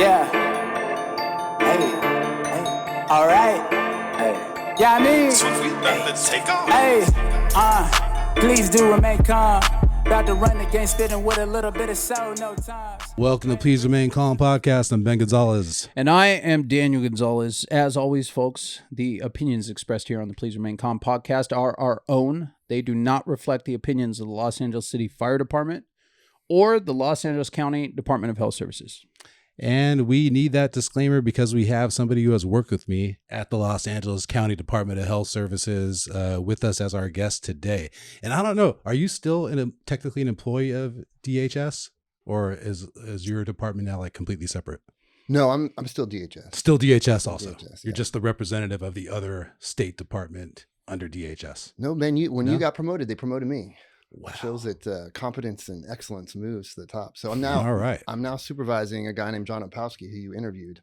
Yeah. Hey. All right. Hey. Yeah, I mean. So we about to take off. Hey. Please do remain calm. About to run against spitting with a little bit of soul, no times. Welcome to Please Remain Calm podcast. I'm Ben Gonzalez. And I am Daniel Gonzalez. As always, folks, the opinions expressed here on the Please Remain Calm podcast are our own. They do not reflect the opinions of the Los Angeles City Fire Department or the Los Angeles County Department of Health Services. And we need that disclaimer because we have somebody who has worked with me at the Los Angeles County Department of Health Services with us as our guest today. And I don't know, are you still technically an employee of DHS, or is your department now like completely separate? No, I'm still DHS. Still DHS also. DHS, You're yeah. just the representative of the other state department under DHS. No, Ben, when No? you got promoted, they promoted me. Wow. It shows that competence and excellence moves to the top. So I'm now All right. I'm now supervising a guy named John Opowski, who you interviewed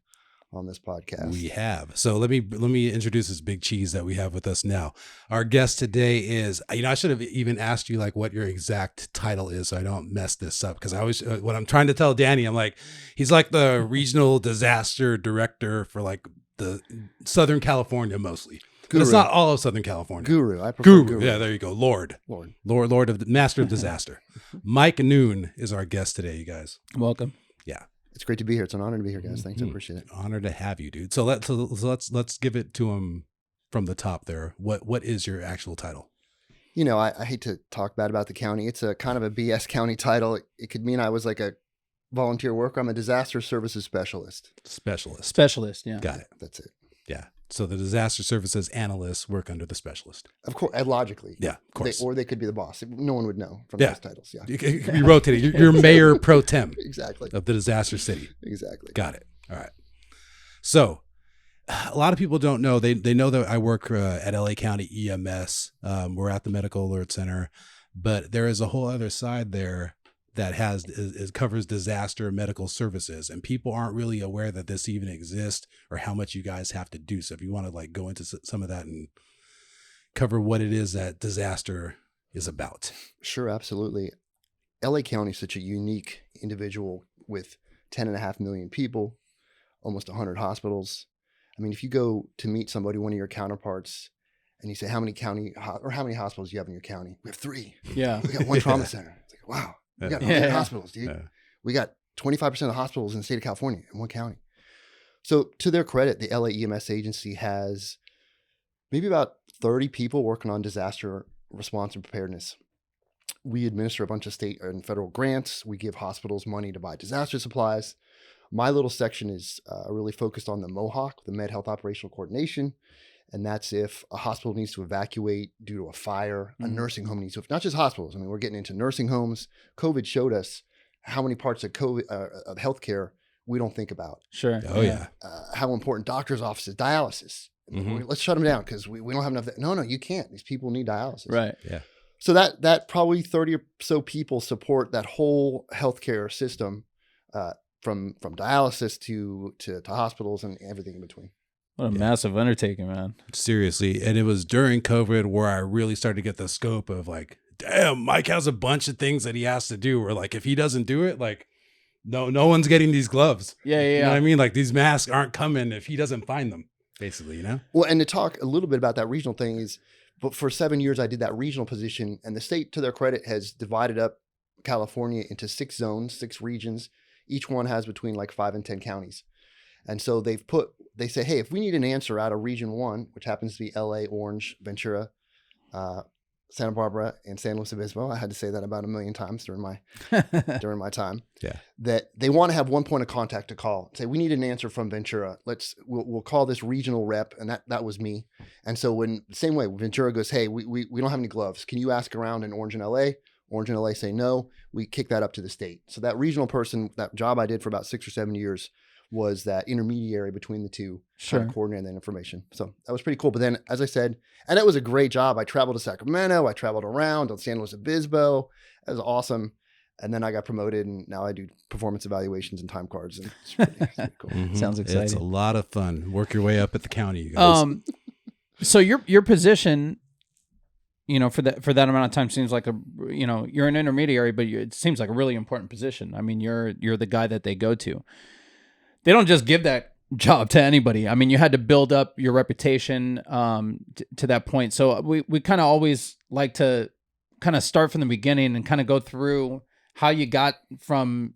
on this podcast. We have. So let me introduce this big cheese that we have with us now. Our guest today is, I should have even asked you like what your exact title is so I don't mess this up, because I always, when I'm trying to tell Danny, I'm like, he's like the regional disaster director for like the Southern California mostly. But it's not all of Southern California. Guru. I prefer Guru. Yeah, there you go. Lord of Master of Disaster. Mike Noone is our guest today, you guys. Welcome. Yeah. It's great to be here. It's an honor to be here, guys. Thanks. I appreciate it. Honor to have you, dude. So let's give it to him from the top there. What is your actual title? You know, I hate to talk bad about the county. It's a kind of a BS county title. It could mean I was like a volunteer worker. I'm a Disaster Services Specialist. Specialist, yeah. Got it. That's it. Yeah. So the Disaster Services Analysts work under the specialist. Of course, logically. Yeah, of course. Or they could be the boss. No one would know from Yeah. those titles. Yeah. You rotated. You're mayor pro tem Exactly. of the disaster city. Exactly. Got it. All right. So a lot of people don't know. They know that I work at LA County EMS. We're at the Medical Alert Center, but there is a whole other side there that covers disaster medical services, and people aren't really aware that this even exists or how much you guys have to do. So if you want to like go into some of that and cover what it is that disaster is about. Sure, absolutely. LA County is such a unique individual with 10.5 million people, almost 100 hospitals. I mean, if you go to meet somebody, one of your counterparts, and you say, how many hospitals do you have in your county? We have 3. Yeah. We got 1 trauma center. It's like, wow, we got 100 hospitals, dude. Yeah. We got 25% of the hospitals in the state of California in one county. So to their credit, the LA EMS agency has maybe about 30 people working on disaster response and preparedness. We administer a bunch of state and federal grants. We give hospitals money to buy disaster supplies. My little section is really focused on the MOHOC, the Med Health Operational Coordination. And that's if a hospital needs to evacuate due to a fire, a nursing home needs to, not just hospitals. I mean, we're getting into nursing homes. COVID showed us how many parts of of healthcare we don't think about. Sure. Oh yeah. How important doctors' offices, dialysis. Let's shut them down because we don't have enough. No, you can't. These people need dialysis. Right. Yeah. So that probably 30 or so people support that whole healthcare system, from dialysis to hospitals and everything in between. What a massive undertaking, man. Seriously. And it was during COVID where I really started to get the scope of like, damn, Mike has a bunch of things that he has to do, where like, if he doesn't do it, like no one's getting these gloves. Yeah. You know what I mean? Like these masks aren't coming if he doesn't find them, basically, you know? Well, and to talk a little bit about that regional thing is, but for 7 years, I did that regional position, and the state, to their credit, has divided up California into 6 zones, 6 regions. Each one has between like 5 and 10 counties. And so they say, hey, if we need an answer out of region 1, which happens to be LA, Orange, Ventura, Santa Barbara, and San Luis Obispo. I had to say that about 1 million times during my time. Yeah. That they want to have one point of contact to call. Say, we need an answer from Ventura. We'll call this regional rep, and that was me. And so same way, Ventura goes, hey, we don't have any gloves. Can you ask around in Orange and LA? Orange and LA say no. We kick that up to the state. So that regional person, that job I did for about 6 or 7 years, was that intermediary between the two, Sure. kind of coordinating that information. So that was pretty cool. But then, as I said, and that was a great job. I traveled to Sacramento. I traveled around on San Luis Obispo. That was awesome. And then I got promoted, and now I do performance evaluations and time cards. And it's pretty cool. Sounds exciting. It's a lot of fun. Work your way up at the county, you guys. So your position, you know, for that amount of time seems like you're an intermediary, but it seems like a really important position. I mean, you're the guy that they go to. they don't just give that job to anybody. I mean, you had to build up your reputation to that point. So we kind of always like to kind of start from the beginning and kind of go through how you got from,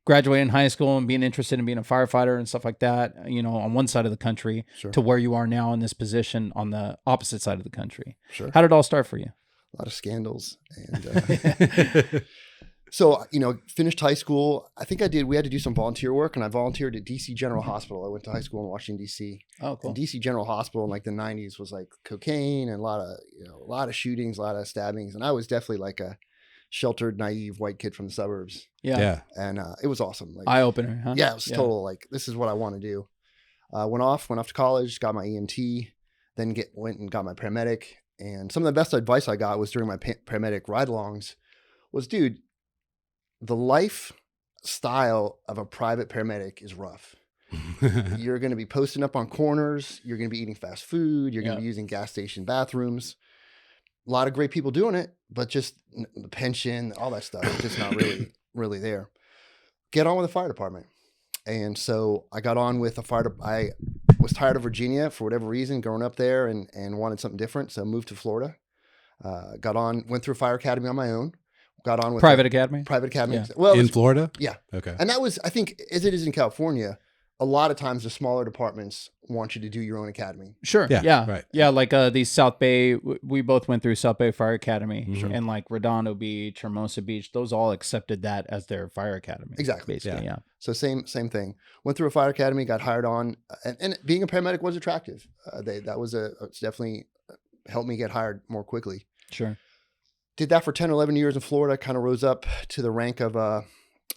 graduating high school and being interested in being a firefighter and stuff like that, on one side of the country to where you are now in this position on the opposite side of the country. Sure. How did it all start for you? A lot of scandals. And so, finished high school. I think we had to do some volunteer work, and I volunteered at DC General Hospital. I went to high school in Washington, DC. Oh, cool. And DC General Hospital in like the 90s was like cocaine and a lot of shootings, a lot of stabbings. And I was definitely like a sheltered, naive white kid from the suburbs. Yeah. And it was awesome. Like, eye opener, huh? Yeah, it was total like, this is what I want to do. Went off to college, got my EMT, then went and got my paramedic. And some of the best advice I got was during my paramedic ride-alongs was, dude, the lifestyle of a private paramedic is rough. You're going to be posting up on corners. You're going to be eating fast food. You're going to be using gas station bathrooms. A lot of great people doing it, but just the pension, all that stuff is just not really there. Get on with the fire department. And so I got on with I was tired of Virginia for whatever reason, growing up there and wanted something different. So moved to Florida, went through fire academy on my own, got on with private academy. Yeah. Well, in Florida? Yeah. Okay. And that was, I think, as it is in California, a lot of times the smaller departments want you to do your own academy. Sure. Yeah. Right. Yeah. Like these South Bay, we both went through South Bay Fire Academy and like Redondo Beach, Hermosa Beach. Those all accepted that as their fire academy. Exactly. Basically. Yeah. So same thing. Went through a fire academy, got hired on, and being a paramedic was attractive. It's definitely helped me get hired more quickly. Sure. Did that for 10 or 11 years in Florida, kind of rose up to the rank of a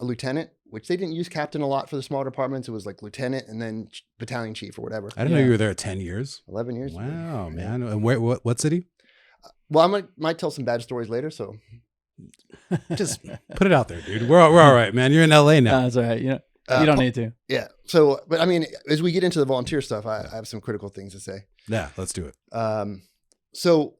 lieutenant, which they didn't use captain a lot for the smaller departments. It was like lieutenant and then battalion chief or whatever. I didn't know you were there 10 years. 11 years. Wow, man. And what city? Well, I might tell some bad stories later, so. Just put it out there, dude. We're all right, man. You're in LA now. That's all right. You don't need to. Yeah. So, but I mean, as we get into the volunteer stuff, I have some critical things to say. Yeah, let's do it. So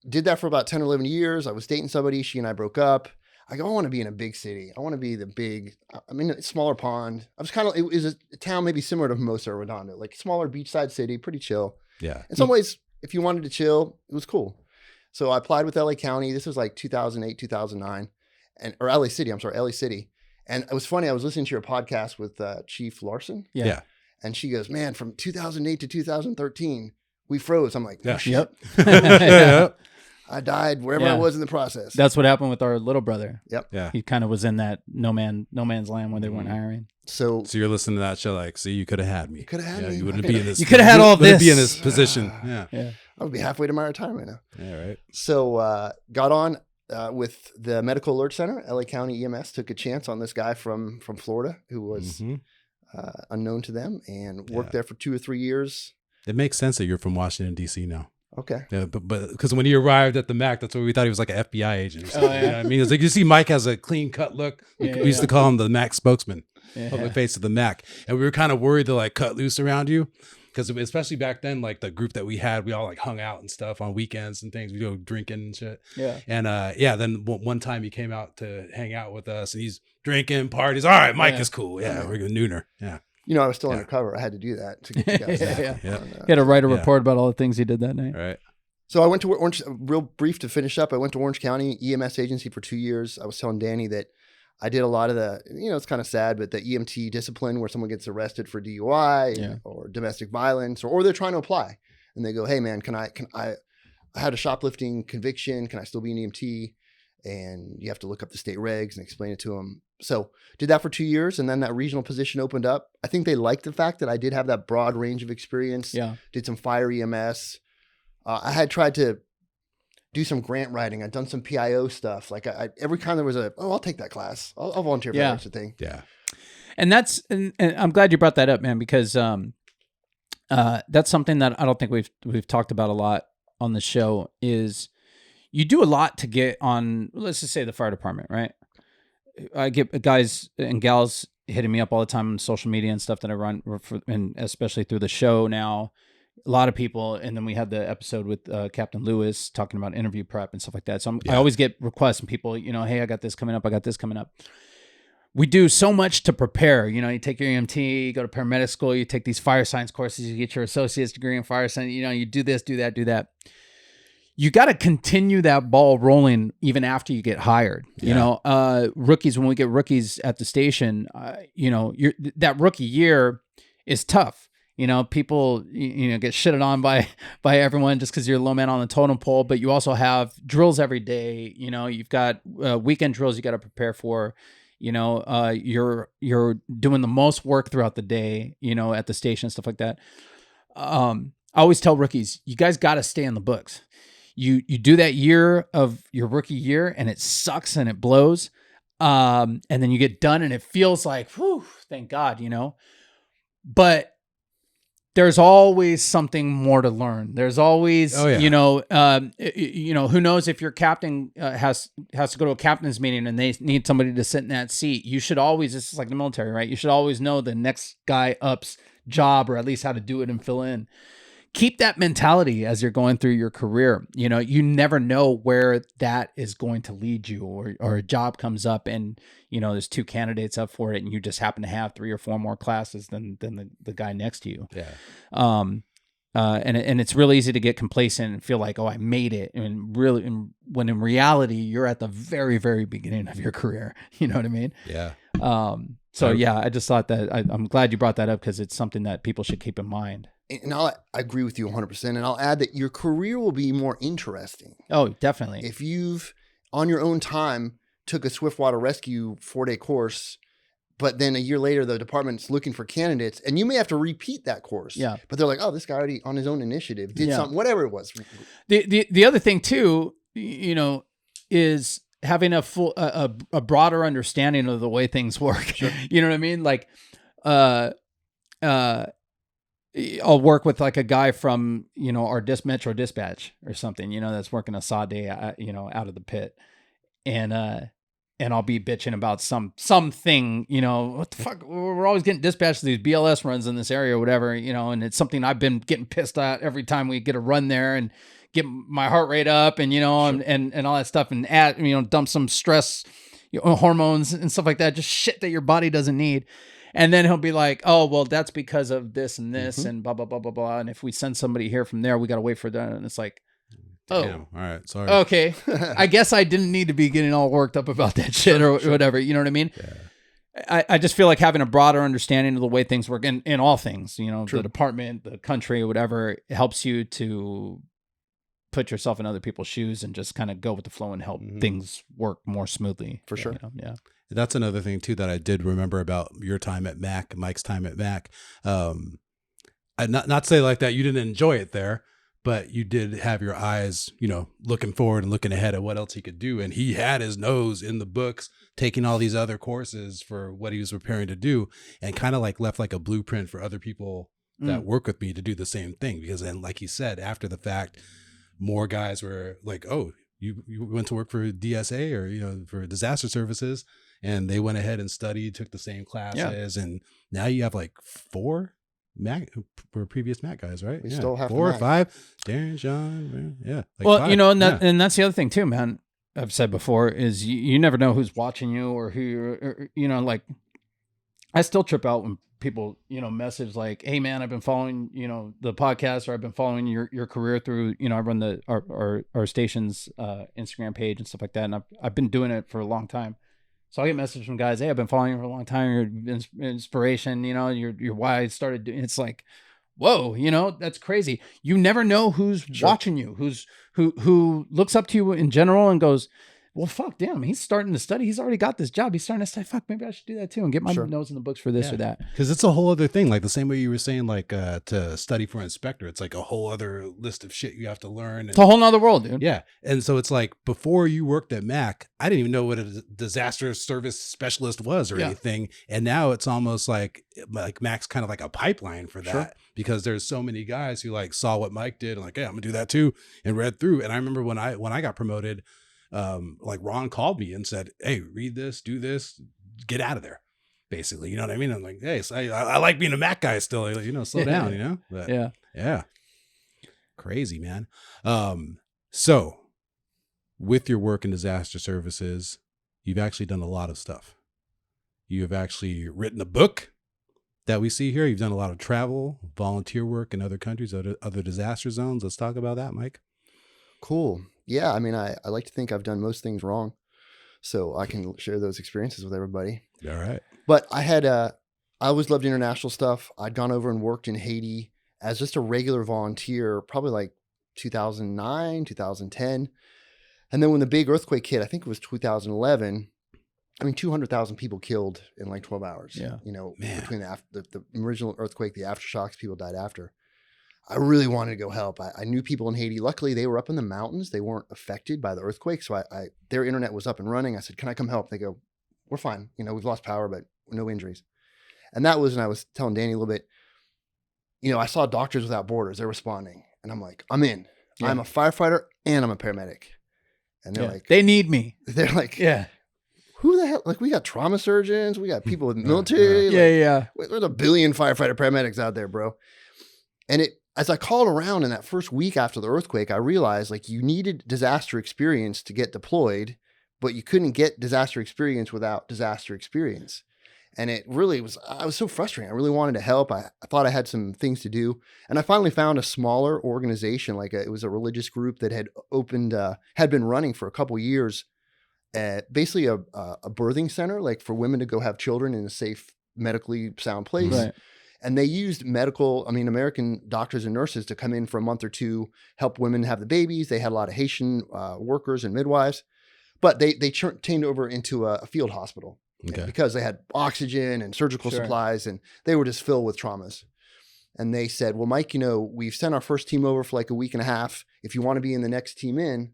did that for about 10 or 11 years. I was dating somebody. She and I broke up. I want to be in a big city. I want to be a smaller pond. It was a town maybe similar to Hermosa or Redondo, like smaller beachside city, pretty chill. Yeah. In some ways, if you wanted to chill, it was cool. So I applied with LA County. This was like 2008, 2009, or LA City. I'm sorry, LA City. And it was funny. I was listening to your podcast with Chief Larson. Yeah. And she goes, man, from 2008 to 2013, we froze. I'm like, oh, shit. Yep. I died wherever I was in the process. That's what happened with our little brother. Yep. Yeah. He kind of was in that no man's land when they weren't hiring. So you're listening to that show like, see, you could have had me. You could have had me. You wouldn't be in this. You could have had all this. Wouldn't be in this position. Yeah. I would be halfway to my retirement now. Yeah, right. So got on with the Medical Alert Center. LA County EMS took a chance on this guy from Florida who was unknown to them and worked there for 2 or 3 years. It makes sense that you're from Washington, D.C. now. Okay. Yeah, but because when he arrived at the MAC, that's what we thought he was like an FBI agent or something. Oh, yeah. You know what I mean? It's like you see Mike has a clean cut look. We used to call him the MAC spokesman, public face of the MAC. And we were kind of worried to like cut loose around you. Because especially back then, like the group that we had, we all like hung out and stuff on weekends and things. We go drinking and shit. Yeah. And then one time he came out to hang out with us and he's drinking, parties. All right, Mike is cool. Yeah, we're going Nooner. Yeah. I was still undercover. I had to do that to get you guys. He had to write a report about all the things he did that night. Right. So I went to Orange, real brief to finish up. I went to Orange County EMS agency for 2 years. I was telling Danny that I did a lot of the, it's kind of sad, but the EMT discipline where someone gets arrested for DUI or domestic violence, or they're trying to apply and they go, hey man, I had a shoplifting conviction. Can I still be an EMT? And you have to look up the state regs and explain it to them. So did that for 2 years. And then that regional position opened up. I think they liked the fact that I did have that broad range of experience. Yeah. Did some fire EMS. I had tried to do some grant writing. I'd done some PIO stuff. Like every time there was I'll take that class. I'll volunteer for that sort of thing. Yeah. And and I'm glad you brought that up, man, because that's something that I don't think we've talked about a lot on the show is you do a lot to get on, let's just say the fire department, right? I get guys and gals hitting me up all the time on social media and stuff that I run, and especially through the show now. A lot of people, and then we had the episode with Captain Lewis talking about interview prep and stuff like that. So I always get requests from people, hey, I got this coming up. we do so much to prepare. You know, you take your EMT, you go to paramedic school, you take these fire science courses, you get your associate's degree in fire science, you know, you do this, do that, do that. You got to continue that ball rolling even after you get hired. Yeah. You know, rookies, when we get rookies at the station, you know, that rookie year is tough. You know, people, you know, get shitted on by everyone just because you're a low man on the totem pole, but you also have drills every day. You know, you've got weekend drills you got to prepare for. You know, you're doing the most work throughout the day, you know, at the station, stuff like that. I always tell rookies, you guys got to stay in the books. You do that year of your rookie year and it sucks and it blows. And then you get done and it feels like, whew, thank God, you know, but there's always something more to learn. There's always, you know, who knows if your captain has to go to a captain's meeting and they need somebody to sit in that seat. You should always, this is like the military, right? You should always know the next guy up's job, or at least how to do it and fill in. Keep that mentality as you're going through your career. You know, you never know where that is going to lead you, or a job comes up and, you know, there's 2 candidates up for it and you just happen to have 3 or 4 more classes than the guy next to you. Yeah. And it's really easy to get complacent and feel like, oh, I made it. And really, when in reality, you're at the very, very beginning of your career. You know what I mean? Yeah. So yeah, I just thought that I'm glad you brought that up because it's something that people should keep in mind. And I agree with you 100%. And I'll add that your career will be more interesting. Oh, definitely. If you've, on your own time, took a swiftwater rescue 4-day course, but then a year later, the department's looking for candidates and you may have to repeat that course. Yeah. But they're like, oh, this guy already on his own initiative did something, whatever it was. The other thing too, you know, is having a broader understanding of the way things work. Sure. You know what I mean? Like, I'll work with like a guy from, you know, our Metro Dispatch or something, you know, that's working a saw day, you know, out of the pit. And I'll be bitching about something, you know, what the fuck, we're always getting dispatched to these BLS runs in this area or whatever, you know, and it's something I've been getting pissed at every time we get a run there and get my heart rate up and, you know, sure. and all that stuff and add, you know, dump some stress, you know, hormones and stuff like that, just shit that your body doesn't need. And then he'll be like, oh, well, that's because of this and this and blah, blah, blah, blah, blah. And if we send somebody here from there, we got to wait for that. And it's like, Damn. All right. Sorry. Okay. I guess I didn't need to be getting all worked up about that shit or whatever. You know what I mean? Yeah. I just feel like having a broader understanding of the way things work in all things, you know, the department, the country, or whatever, it helps you to put yourself in other people's shoes and just kind of go with the flow and help things work more smoothly. For sure. You know? Yeah. That's another thing too that I did remember about your time at Mac, Mike's time at Mac. Not to say like that you didn't enjoy it there, but you did have your eyes, you know, looking forward and looking ahead at what else he could do. And he had his nose in the books, taking all these other courses for what he was preparing to do, and kind of like left like a blueprint for other people that work with me to do the same thing. Because then, like he said, after the fact, more guys were like, oh, you went to work for DSA or, you know, for disaster services. And they went ahead and studied, took the same classes. And now you have like 4 Mac or previous Mac guys, right? We still have 4 or 5. Darren, Sean, yeah. Like well, 5. you know, and that's the other thing too, man. I've said before is you never know who's watching you or who, or, you know, like I still trip out when people, you know, message like, hey man, I've been following, you know, the podcast, or I've been following your career through, you know, I run our station's Instagram page and stuff like that. And I've been doing it for a long time. So I get messages from guys, hey, I've been following you for a long time. Your inspiration, you know, your why I started doing. It's like, whoa, you know, that's crazy. You never know who's watching you, who looks up to you in general and goes, well, fuck, damn, he's starting to study. He's already got this job. He's starting to say, fuck, maybe I should do that too and get my nose in the books for this or that. Because it's a whole other thing. Like the same way you were saying, like to study for inspector, it's like a whole other list of shit you have to learn. And, it's a whole nother world, dude. Yeah. And so it's like before you worked at Mac, I didn't even know what a disaster service specialist was or anything. And now it's almost like Mac's kind of like a pipeline for that because there's so many guys who like saw what Mike did and like, hey, I'm gonna do that too, and read through. And I remember when I got promoted, like Ron called me and said, hey, read this, do this, get out of there, basically. You know what I mean? I'm like, hey, so I like being a Mac guy still, you know, slow down, you know? But, yeah. Crazy, man. So with your work in disaster services, you've actually done a lot of stuff. You have actually written a book that we see here. You've done a lot of travel, volunteer work in other countries, other disaster zones. Let's talk about that, Mike. Cool. Yeah. I mean, I like to think I've done most things wrong, so I can share those experiences with everybody. All right. But I always loved international stuff. I'd gone over and worked in Haiti as just a regular volunteer, probably like 2009, 2010. And then when the big earthquake hit, I think it was 2011, I mean, 200,000 people killed in like 12 hours. Yeah. You know, Man. between the original earthquake, the aftershocks, people died after. I really wanted to go help. I knew people in Haiti. Luckily, they were up in the mountains. They weren't affected by the earthquake. So their internet was up and running. I said, can I come help? They go, we're fine. You know, we've lost power, but no injuries. And that was, and I was telling Danny a little bit, you know, I saw Doctors Without Borders. They're responding. And I'm like, I'm in. Yeah. I'm a firefighter and I'm a paramedic. And they're like, they need me. they're like, Yeah. who the hell? Like, we got trauma surgeons. We got people with military. Yeah. There's a billion firefighter paramedics out there, bro. And as I called around in that first week after the earthquake, I realized like you needed disaster experience to get deployed, but you couldn't get disaster experience without disaster experience. And it really I was so frustrating. I really wanted to help. I thought I had some things to do. And I finally found a smaller organization, it was a religious group that had had been running for a couple years, basically a birthing center, like for women to go have children in a safe, medically sound place. Right. And they used American doctors and nurses to come in for a month or two, help women have the babies. They had a lot of Haitian workers and midwives, but they turned over into a field hospital. Okay. Because they had oxygen and surgical supplies, and they were just filled with traumas. And they said, well, Mike, you know, we've sent our first team over for like a week and a half. If you want to be in the next team in,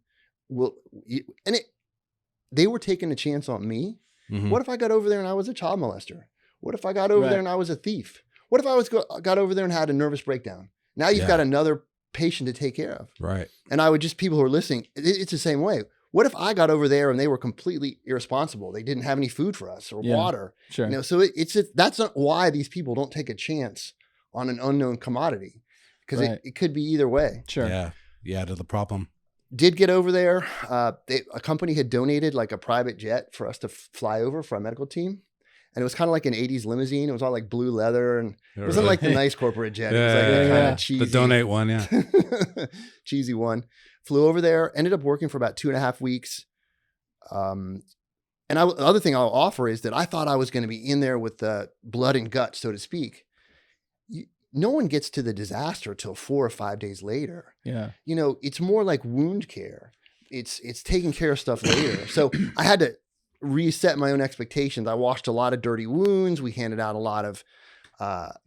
they were taking a chance on me. Mhm. What if I got over there and I was a child molester? What if I got over there and I was a thief? What if I got over there and had a nervous breakdown? Now you've got another patient to take care of. Right. And I would just, people who are listening, it's the same way. What if I got over there and they were completely irresponsible? They didn't have any food for us or water. Sure. You know, so that's not why these people don't take a chance on an unknown commodity, because it could be either way. Sure. Yeah. Yeah. To the problem. Did get over there. A company had donated like a private jet for us to fly over for our medical team. And it was kind of like an 80s limousine. It was all like blue leather, and it wasn't like the nice corporate jet. It was like the kind of cheesy. The donate one, yeah. Cheesy one. Flew over there, ended up working for about 2.5 weeks. And the other thing I'll offer is that I thought I was going to be in there with the blood and guts, so to speak. No one gets to the disaster till 4 or 5 days later. Yeah. You know, it's more like wound care. It's taking care of stuff later. So I had to reset my own expectations. I washed a lot of dirty wounds. We handed out a lot of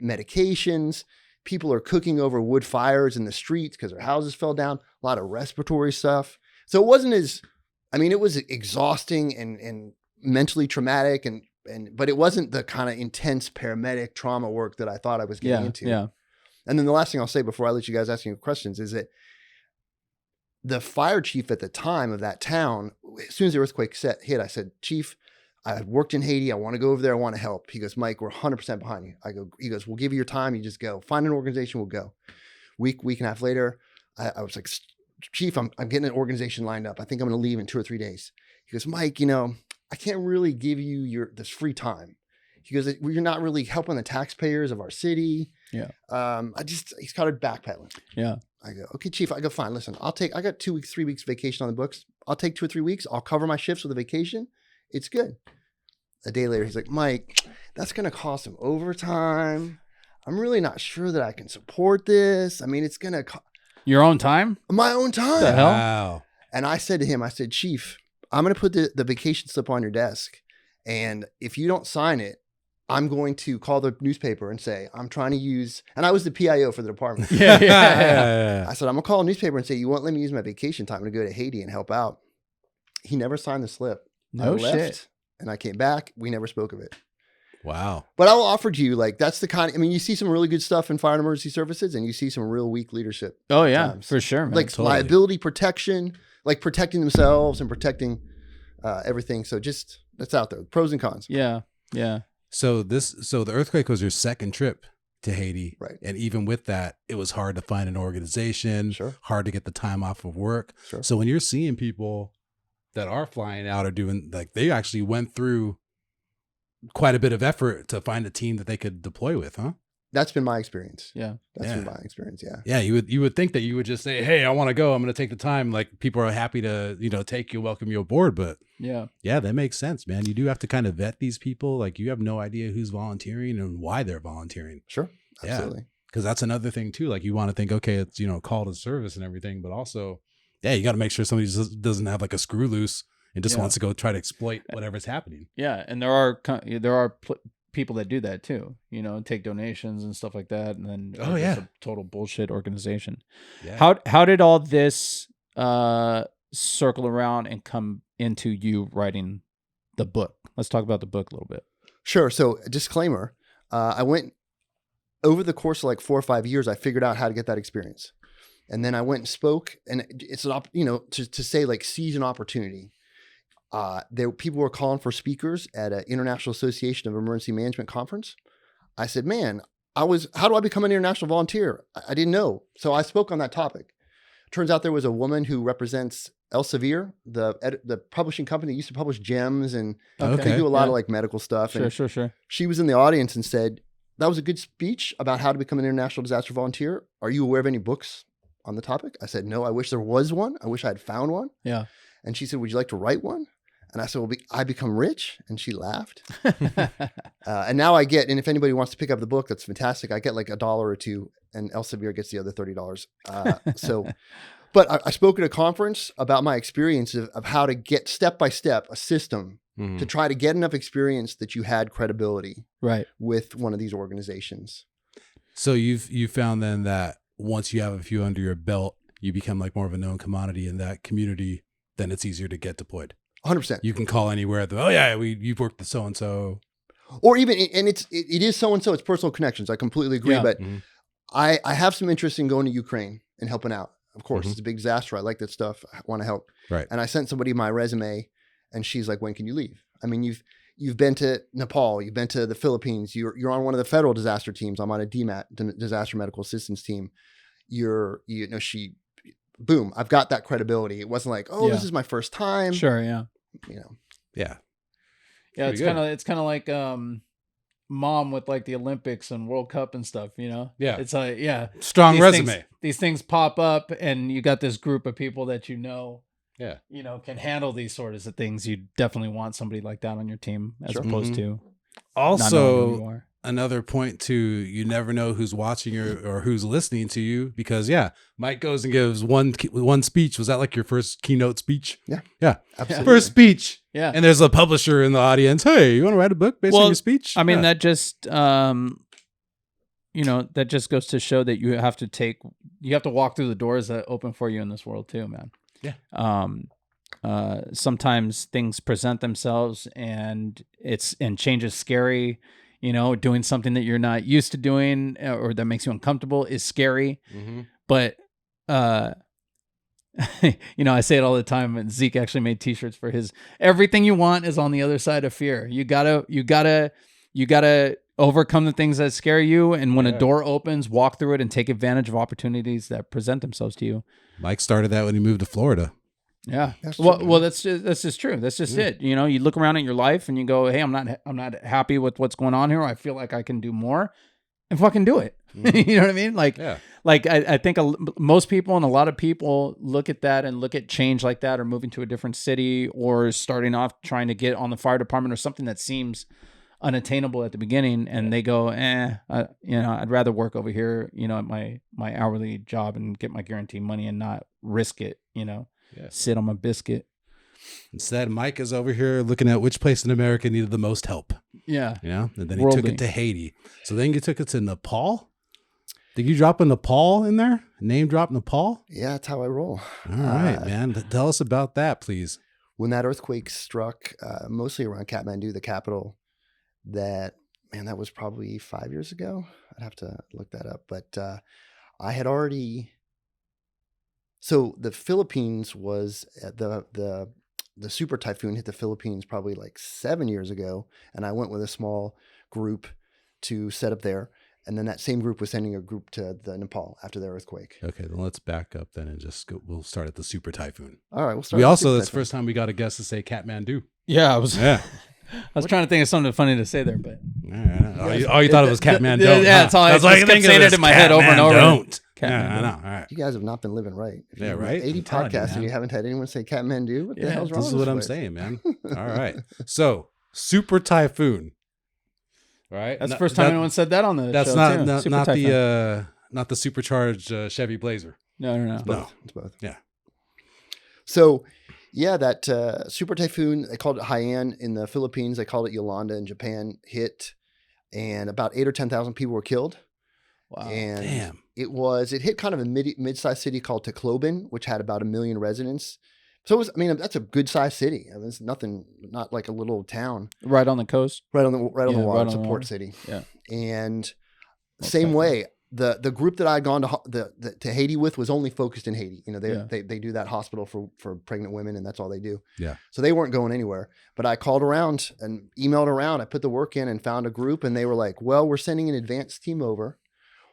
medications. People are cooking over wood fires in the streets because their houses fell down. A lot of respiratory stuff. So it wasn't it was exhausting and mentally traumatic, but it wasn't the kind of intense paramedic trauma work that I thought I was getting into. Yeah. And then the last thing I'll say before I let you guys ask you questions is that the fire chief at the time of that town, as soon as the earthquake hit, I said, Chief, I worked in Haiti. I want to go over there. I want to help. He goes, Mike, we're 100% behind you. He goes, we'll give you your time. You just go. Find an organization, we'll go. Week and a half later, I was like, Chief, I'm getting an organization lined up. I think I'm going to leave in 2 or 3 days. He goes, Mike, you know, I can't really give you this free time. He goes, you're not really helping the taxpayers of our city. Yeah. He started backpedaling. Yeah. I go, okay, Chief. I go, fine. Listen, I got 2 weeks, 3 weeks vacation on the books. I'll take 2 or 3 weeks. I'll cover my shifts with a vacation. It's good. A day later, he's like, Mike, that's going to cost some overtime. I'm really not sure that I can support this. I mean, it's going to cost Your own time? my own time. The hell? Wow. And I said to him, Chief, I'm going to put the vacation slip on your desk. And if you don't sign it, I'm going to call the newspaper and say, I'm trying to use, and I was the PIO for the department. Yeah. I said, I'm going to call a newspaper and say, you won't let me use my vacation time to go to Haiti and help out. He never signed the slip. I No left, shit. And I came back. We never spoke of it. Wow. But I will offer to you, like, that's the kind of, you see some really good stuff in fire and emergency services, and you see some real weak leadership. Oh, yeah, times. for sure, man. Like totally. liability protection, like protecting themselves and protecting everything. So just, that's out there. Pros and cons. Yeah. Yeah. So the earthquake was your second trip to Haiti. Right. And even with that, it was hard to find an organization, Sure. hard to get the time off of work. Sure. So when you're seeing people that are flying out or doing, like, they actually went through quite a bit of effort to find a team that they could deploy with, huh? That's been my experience. Yeah. That's been my experience. Yeah. Yeah, you would think that you would just say, "Hey, I want to go. I'm going to take the time." Like people are happy to, take you, welcome you aboard. But Yeah. that makes sense, man. You do have to kind of vet these people. Like you have no idea who's volunteering and why they're volunteering. Sure. Absolutely. Because that's another thing too. Like you want to think, okay, it's call to service and everything, but also, you got to make sure somebody just doesn't have like a screw loose and just wants to go try to exploit whatever's happening. Yeah, and there are people that do that too, take donations and stuff like that, and then it's a total bullshit organization. Yeah. How did all this circle around and come into you writing the book? Let's talk about the book a little bit. Sure. So, disclaimer: I went over the course of like 4 or 5 years. I figured out how to get that experience, and then I went and spoke. And it's an to say like seize an opportunity. People were calling for speakers at an International Association of Emergency Management conference. I said, man, how do I become an international volunteer? I didn't know. So I spoke on that topic. Turns out there was a woman who represents Elsevier, the publishing company that used to publish gems, and they do a lot of like medical stuff. Sure. She was in the audience and said, that was a good speech about how to become an international disaster volunteer. Are you aware of any books on the topic? I said, no, I wish there was one. I wish I had found one. Yeah. And she said, would you like to write one? And I said, well, I become rich. And she laughed. And now and if anybody wants to pick up the book, that's fantastic. I get like $1 or $2 and Elsevier gets the other $30. But I spoke at a conference about my experience of how to get step-by-step a system to try to get enough experience that you had credibility with one of these organizations. So you've found then that once you have a few under your belt, you become like more of a known commodity in that community, then it's easier to get deployed. 100%. You can call anywhere. You've worked with so-and-so. Or even, and it is so-and-so, it's personal connections. I completely agree. Yeah. But I have some interest in going to Ukraine and helping out. Of course, it's a big disaster. I like that stuff. I want to help. Right. And I sent somebody my resume and she's like, when can you leave? I mean, you've been to Nepal, you've been to the Philippines, you're on one of the federal disaster teams. I'm on a DMAT, disaster medical assistance team. Boom, I've got that credibility. It wasn't like, this is my first time. Sure. Yeah. Yeah. It's kind of like mom with like the Olympics and World Cup and stuff, Yeah. It's like, strong resume. These things pop up and you got this group of people that yeah, can handle these sorts of things. You definitely want somebody like that on your team as opposed to also another point too. You never know who's watching or who's listening to you because Mike goes and gives one speech. Was that like your first keynote speech? Yeah, absolutely. First speech. Yeah. And there's a publisher in the audience. Hey, you want to write a book based on your speech? I mean, that just, that just goes to show that you have to walk through the doors that open for you in this world too, man. Yeah. Sometimes things present themselves and change is scary. Doing something that you're not used to doing or that makes you uncomfortable is scary. But, I say it all the time, and Zeke actually made t-shirts for his, everything you want is on the other side of fear. You gotta overcome the things that scare you. And when a door opens, walk through it and take advantage of opportunities that present themselves to you. Mike started that when he moved to Florida. Yeah. Well, that's just true. That's just it. You look around at your life and you go, hey, I'm not happy with what's going on here. I feel like I can do more, and fucking do it. You know what I mean? I think most people and a lot of people look at that and look at change like that, or moving to a different city, or starting off trying to get on the fire department or something that seems unattainable at the beginning, and they go, I'd rather work over here, at my hourly job and get my guaranteed money and not risk it, sit on my biscuit. Instead, Mike is over here looking at which place in America needed the most help. Yeah. And then he took it to Haiti. So then you took it to Nepal. Did you drop a Nepal in there? Name drop Nepal? Yeah, that's how I roll. All right, man. Tell us about that, please. When that earthquake struck, mostly around Katmandu, the capital, that was probably 5 years ago. I'd have to look that up. But I had already... So the Philippines was the super typhoon hit the Philippines probably like 7 years ago, and I went with a small group to set up there, and then that same group was sending a group to the Nepal after the earthquake. Okay, then let's back up then and just go. We'll start at the super typhoon. All right, we'll start. That's the first time we got a guest to say Katmandu. Yeah, I was. Yeah. I was trying to think of something funny to say there, but All you thought it was Katmandu. Yeah, that's all. I That's just all you kept think saying of it in my head over and over. Don't. Yeah, Katmandu. I know. All right. You guys have not been living right. If Yeah, you've right? 80 I'm telling you, podcasts and man. you haven't had anyone say Katmandu. What the hell's wrong This is with what I'm place? saying, man. All right. So, Super Typhoon. All right. That's the first time anyone said that on the That's show. not too. not, Super not Typhoon. not the supercharged Chevy Blazer. No. No. It's both. Yeah. So, yeah, that Super Typhoon, they called it Haiyan in the Philippines. They called it Yolanda in Japan, hit, and about 8,000 or 10,000 people were killed. Wow. And Damn. it hit kind of a mid-sized city called Tacloban, which had about 1 million residents. So that's a good sized city. I mean, it's not like a little town. Right on the coast. Right on the water. right It's a on the port water. city. Yeah. And Well, same technically. way, the group that I had gone to Haiti with was only focused in Haiti. You know, they do that hospital for pregnant women, and that's all they do. Yeah. So they weren't going anywhere. But I called around and emailed around. I put the work in and found a group, and they were like, "Well, we're sending an advanced team over.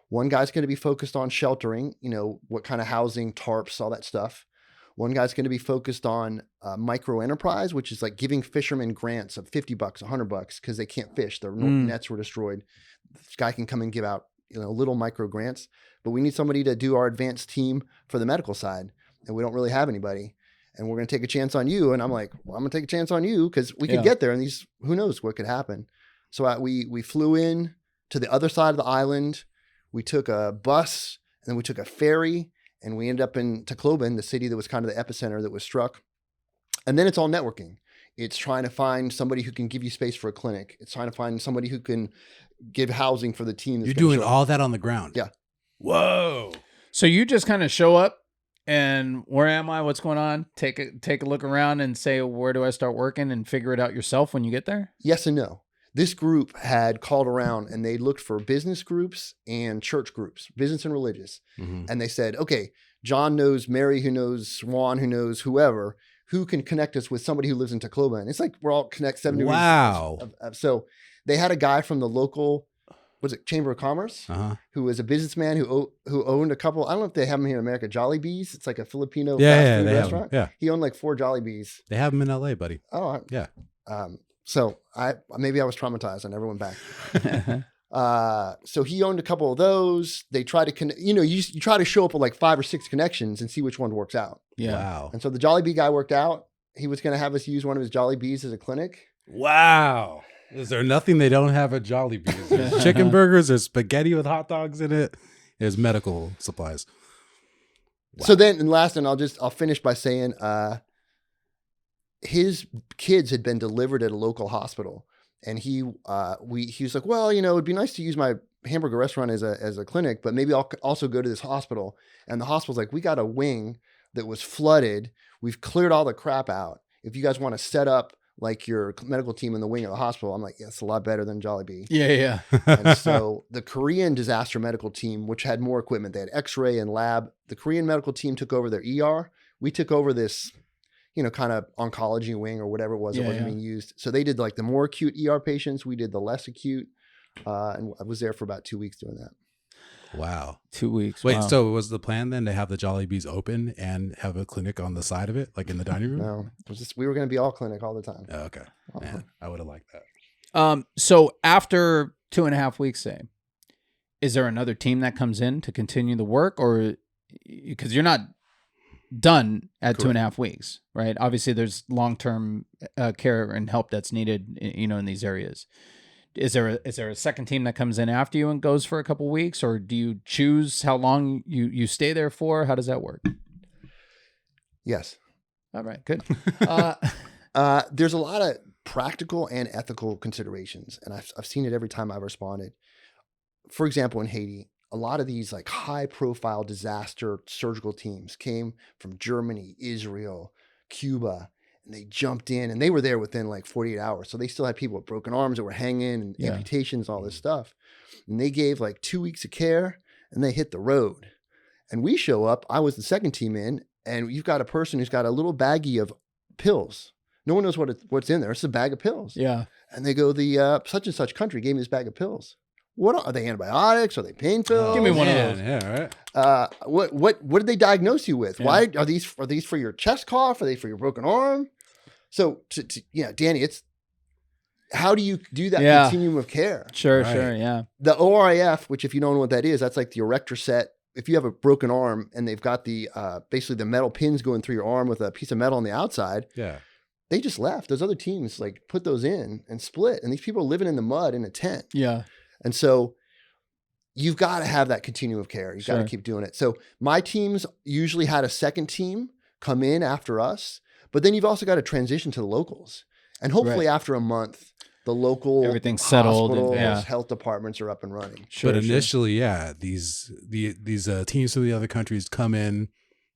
One guy's going to be focused on sheltering. You know, what kind of housing, tarps, all that stuff. One guy's going to be focused on micro enterprise, which is like giving fishermen grants of $50, $100 because they can't fish. Their nets were destroyed. This guy can come and give out, little micro grants, but we need somebody to do our advanced team for the medical side. And we don't really have anybody. And we're going to take a chance on you. And I'm like, well, I'm going to take a chance on you because we could get there and who knows what could happen. So we flew in to the other side of the island. We took a bus and then we took a ferry. And we ended up in Tacloban, the city that was kind of the epicenter that was struck. And then it's all networking. It's trying to find somebody who can give you space for a clinic. It's trying to find somebody who can give housing for the team. You're doing all that on the ground. Yeah. Whoa. So you just kind of show up and where am I? What's going on? Take a look around and say, where do I start working and figure it out yourself when you get there? Yes and no. This group had called around and they looked for business groups and church groups, business and religious. Mm-hmm. And they said, okay, John knows Mary, who knows Swan, who knows whoever, who can connect us with somebody who lives in Tacloban. It's like we're all connect 7 degrees. Wow. So they had a guy from the local, Chamber of Commerce, who was a businessman who owned a couple. I don't know if they have them here in America. Jollibees. It's like a Filipino fast food restaurant. Yeah. He owned like 4 Jollibees. They have them in LA, buddy. Oh, yeah. So I was traumatized. I never went back. So he owned a couple of those. They try to you try to show up with like 5 or 6 connections and see which one works out. Yeah. Wow. And so the Jollibee guy worked out. He was going to have us use one of his Jollibees as a clinic. Wow. Is there nothing they don't have at Jollibee's? There's chicken burgers, there's spaghetti with hot dogs in it. There's medical supplies. Wow. So then, and last, and I'll finish by saying, his kids had been delivered at a local hospital, and he was like, well, it'd be nice to use my hamburger restaurant as a clinic, but maybe I'll also go to this hospital. And the hospital's like, we got a wing that was flooded. We've cleared all the crap out. If you guys want to set up like your medical team in the wing of the hospital, I'm like, yeah, it's a lot better than Jollibee. Yeah. And so the Korean disaster medical team, which had more equipment, they had X-ray and lab. The Korean medical team took over their ER. We took over this, kind of oncology wing or whatever it was that wasn't being used. So they did like the more acute ER patients. We did the less acute. And I was there for about 2 weeks doing that. Wow. 2 weeks. Wait, wow. so was the plan then to have the Jollibees open and have a clinic on the side of it, like in the dining room? No, it was just, we were going to be all clinic all the time. Oh, okay. Man, I would have liked that. So after 2.5 weeks, say, is there another team that comes in to continue the work, or because you're not done at Correct. 2.5 weeks, right? Obviously, there's long-term care and help that's needed, in these areas. Is there a second team that comes in after you and goes for a couple weeks, or do you choose how long you stay there for? How does that work? Yes. All right, good. There's a lot of practical and ethical considerations, and I've seen it every time I've responded. For example, in Haiti, a lot of these like high-profile disaster surgical teams came from Germany, Israel, Cuba, and they jumped in, and they were there within like 48 hours. So they still had people with broken arms that were hanging and amputations, all this stuff. And they gave like 2 weeks of care, and they hit the road. And we show up. I was the second team in, and you've got a person who's got a little baggie of pills. No one knows what's in there. It's a bag of pills. Yeah. And they go, the such and such country gave me this bag of pills. What are they? Antibiotics? Are they pain pills? Give me one of Man, those. Yeah, right. What did they diagnose you with? Yeah. Why are these for your chest cough? Are they for your broken arm? So Danny, how do you do that Yeah. continuum of care? Sure, Right. sure, yeah. The ORIF, which if you don't know what that is, that's like the erector set. If you have a broken arm and they've got the basically the metal pins going through your arm with a piece of metal on the outside, Yeah. they just left. Those other teams like put those in and split. And these people are living in the mud in a tent. Yeah. And so you've got to have that continuum of care. You've got Sure. to keep doing it. So my teams usually had a second team come in after us, but then you've also got to transition to the locals. And hopefully after a month, the local Everything's settled and- hospitals, yeah. health departments are up and running. Sure, But sure. initially, yeah, these teams from the other countries come in,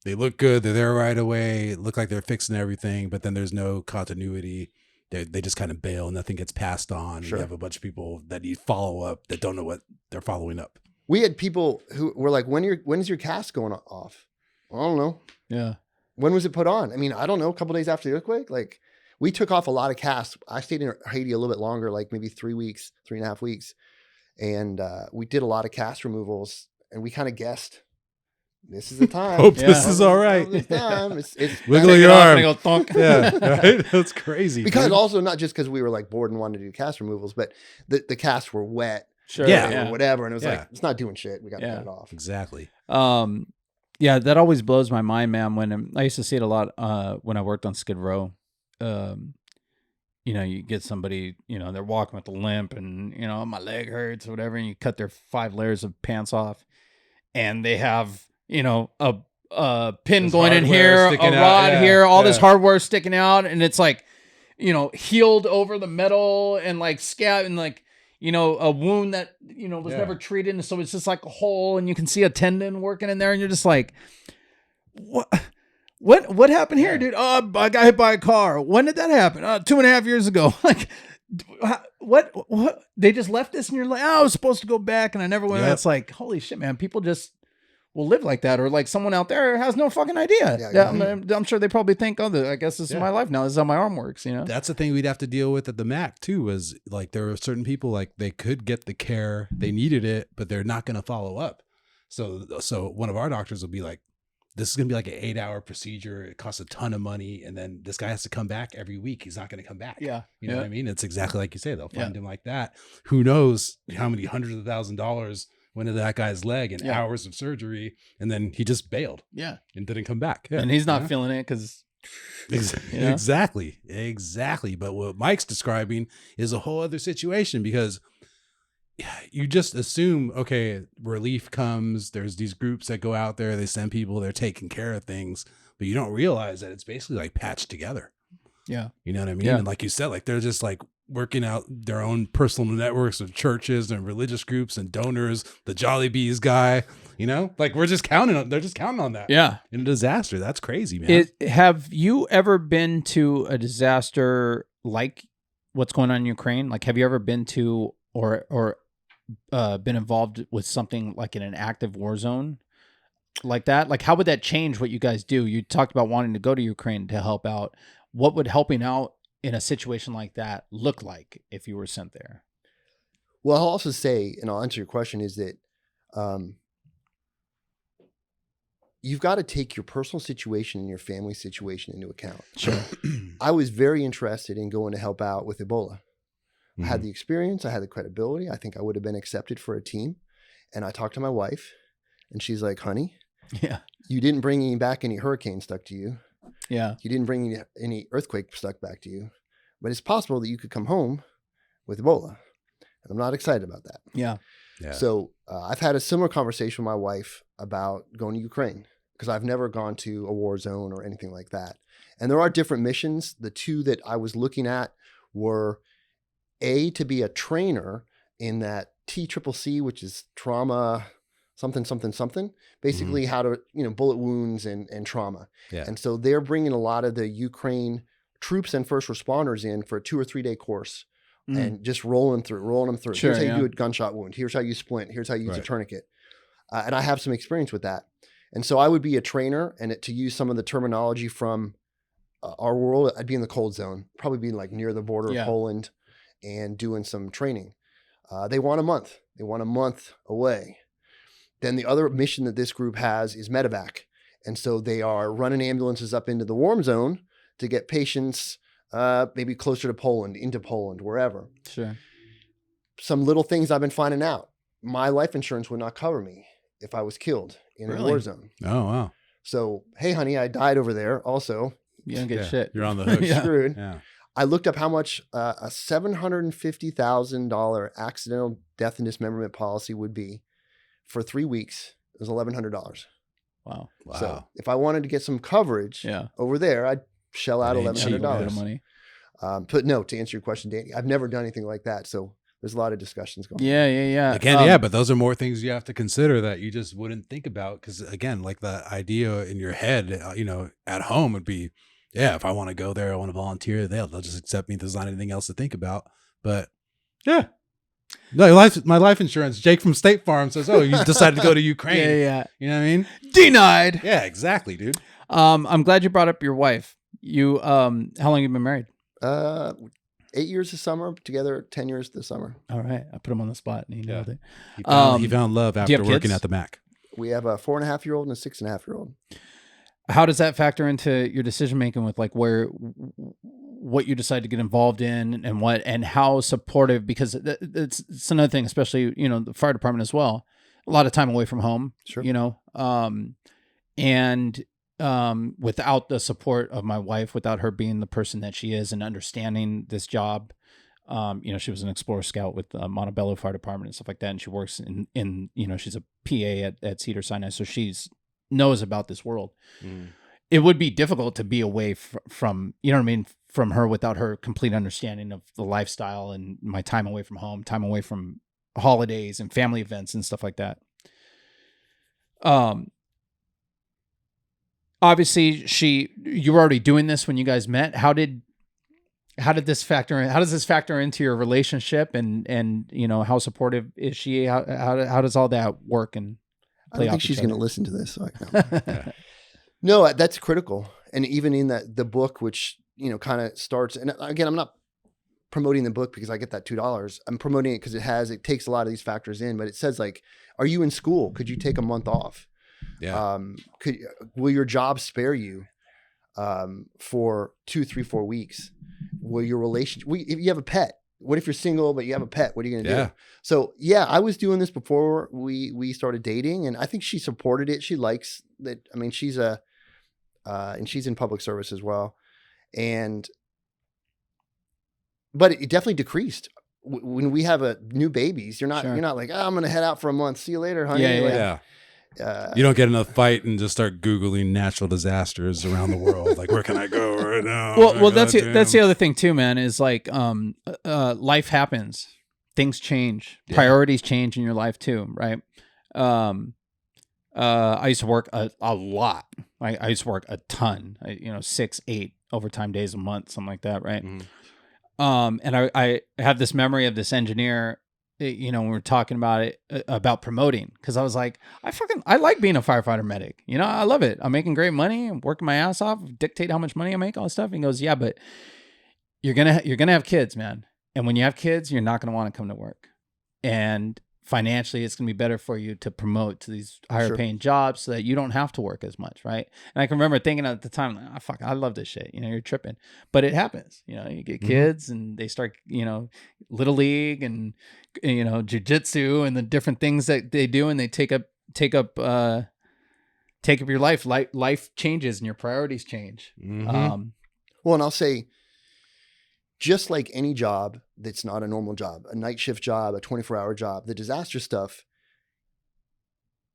they look good, they're there right away, look like they're fixing everything, but then there's no continuity. They just kind of bail, nothing gets passed on. Sure. You have a bunch of people that need follow up that don't know what they're following up. We had people who were like, when's your cast going off? I don't know. Yeah. When was it put on? I mean, I don't know. A couple days after the earthquake, like we took off a lot of casts. I stayed in Haiti a little bit longer, like maybe 3.5 weeks. And we did a lot of cast removals and we kind of guessed this is the time. Hope Yeah. this is all right. This time. It's Wiggle Take your it off arm. and they go thunk. Yeah, right? That's crazy. because dude. also not just because we were like bored and wanted to do cast removals, but the casts were wet Sure. Yeah. or whatever. And it was Yeah. like, it's not doing shit. We got to Yeah. cut it off. Exactly. Yeah, that always blows my mind, man. When I used to see it a lot when I worked on Skid Row. You know, you get somebody, you know, they're walking with a limp and, you know, my leg hurts or whatever, and you cut their 5 layers of pants off and they have, you know, a pin This going in hardware here, a sticking out, rod yeah, here, all this yeah. hardware sticking out, and it's like, you know, healed over the metal and like scab and like, you know, a wound that, you know, was Yeah. never treated. And so it's just like a hole and you can see a tendon working in there and you're just like, what happened here, dude? Oh, I got hit by a car. When did that happen? 2.5 years ago. Like, what? They just left this and you're like, oh, I was supposed to go back and I never went. Yep. It's like, holy shit, man. People just will live like that. Or like someone out there has no fucking idea. Yeah, I'm sure they probably think, oh, I guess this is Yeah. my life now. This is how my arm works, you know? That's the thing we'd have to deal with at the MAC too, was like there were certain people like they could get the care, they needed it, but they're not going to follow up. So one of our doctors will be like, this is going to be like an 8-hour procedure. It costs a ton of money. And then this guy has to come back every week. He's not going to come back. Yeah. You know what I mean? It's exactly like you say, they'll find Yeah. him like that. Who knows how many hundreds of $1,000s went into that guy's leg and Yeah. hours of surgery. And then he just bailed Yeah. and didn't come back. Yeah. And he's not Yeah. feeling it because, Exactly. You know? Exactly. But what Mike's describing is a whole other situation because you just assume, okay, relief comes, there's these groups that go out there, they send people, they're taking care of things, but you don't realize that it's basically like patched together. yeah. You know what I mean? Yeah. And like you said, like they're just like working out their own personal networks of churches and religious groups and donors, the Jollibees guy, you know, like they're just counting on that. Yeah. In a disaster. That's crazy, man. Have you ever been to a disaster like what's going on in Ukraine? Like, have you ever been to or been involved with something like in an active war zone like that? Like, how would that change what you guys do? You talked about wanting to go to Ukraine to help out. What would helping out in a situation like that look like if you were sent there? Well, I'll also say, and I'll answer your question, is that you've got to take your personal situation and your family situation into account. Sure. I was very interested in going to help out with Ebola. I Mm-hmm. had the experience. I had the credibility. I think I would have been accepted for a team. And I talked to my wife and she's like, honey, Yeah. you didn't bring back any hurricane stuck to you. Yeah. You didn't bring any earthquake stuck back to you, but it's possible that you could come home with Ebola. And I'm not excited about that. Yeah. Yeah. So I've had a similar conversation with my wife about going to Ukraine because I've never gone to a war zone or anything like that. And there are different missions. The two that I was looking at were to be a trainer in that TCCC, which is trauma, something, basically how to, bullet wounds and trauma. Yeah. And so they're bringing a lot of the Ukraine troops and first responders in for a 2 or 3 day course and just rolling them through. Sure, Here's how yeah. you do a gunshot wound. Here's how you splint. Here's how you use a Right. tourniquet. And I have some experience with that. And so I would be a trainer, and to use some of the terminology from our world, I'd be in the cold zone, probably be like near the border Yeah. of Poland and doing some training. They want a month. They want a month away. Then the other mission that this group has is medevac. And so they are running ambulances up into the warm zone to get patients maybe closer to Poland, into Poland, wherever. Sure. Some little things I've been finding out. My life insurance would not cover me if I was killed in a war zone. Oh, wow. So, hey, honey, I died over there. Also, You don't get shit. You're on the hook. Yeah. screwed. Yeah. I looked up how much a $750,000 accidental death and dismemberment policy would be for 3 weeks. It was $1,100. Wow. Wow. So if I wanted to get some coverage Yeah. over there, I'd shell out That ain't cheap, $1,100. Money. But no, to answer your question, Danny, I've never done anything like that. So there's a lot of discussions going on. Yeah. Again, but those are more things you have to consider that you just wouldn't think about. Because again, like the idea in your head, at home would be, if I want to go there, I want to volunteer, they'll just accept me. There's not anything else to think about. But yeah. No, my life insurance. Jake from State Farm says, "Oh, you decided to go to Ukraine." Yeah. You know what I mean? Denied. Yeah, exactly, dude. I'm glad you brought up your wife. You, how long have you been married? 8 years this summer, together 10 years this summer. All right. I put him on the spot and he nailed it. He found love do you after have working kids? at the Mac. We have a 4.5-year-old and a 6.5-year-old. How does that factor into your decision making with like what you decide to get involved in and how supportive, because it's another thing, especially, the fire department as well, a lot of time away from home, Sure. and without the support of my wife, without her being the person that she is and understanding this job, she was an Explorer Scout with Montebello Fire Department and stuff like that. And she works in she's a PA at Cedar Sinai. So she's knows about this world. It would be difficult to be away from, from her without her complete understanding of the lifestyle and my time away from home, time away from holidays and family events and stuff like that. Obviously you were already doing this when you guys met. How did this factor in? How does this factor into your relationship and how supportive is she? How does all that work and I don't think she's going to listen to this. So no, that's critical. And even in the book, which, kind of starts, and again, I'm not promoting the book because I get that $2. I'm promoting it because it takes a lot of these factors in, but it says like, are you in school? Could you take a month off? Yeah. Will your job spare you for 2, 3, 4 weeks? Will your relationship, if you have a pet, what if you're single, but you have a pet? What are you going to do? So I was doing this before we started dating, and I think she supported it. She likes that. I mean, she's and she's in public service as well. But it definitely decreased when we have new babies. You're not like, I'm going to head out for a month. See you later, honey. Yeah. You don't get in a fight and just start Googling natural disasters around the world. Like, where can I go right now? Well, that's the other thing too, man, is like, life happens, things change, priorities change in your life too. Right. I used to work a lot. I used to work a ton, 6, 8 overtime days a month, something like that. Right. Mm-hmm. And I have this memory of this engineer, when we were talking about it, about promoting, because I was like, I like being a firefighter medic. I love it. I'm making great money. I'm working my ass off, dictate how much money I make, all this stuff. And he goes, yeah, but you're gonna have kids, man. And when you have kids, you're not gonna want to come to work. And financially, it's gonna be better for you to promote to these higher paying jobs so that you don't have to work as much, right? And I can remember thinking at the time, like, I love this shit. You're tripping, but it happens. You get kids and they start, little league and jiu-jitsu and the different things that they do, and they take up your life. Life changes and your priorities change. Well, and I'll say, just like any job that's not a normal job, a night shift job, a 24-hour job, the disaster stuff,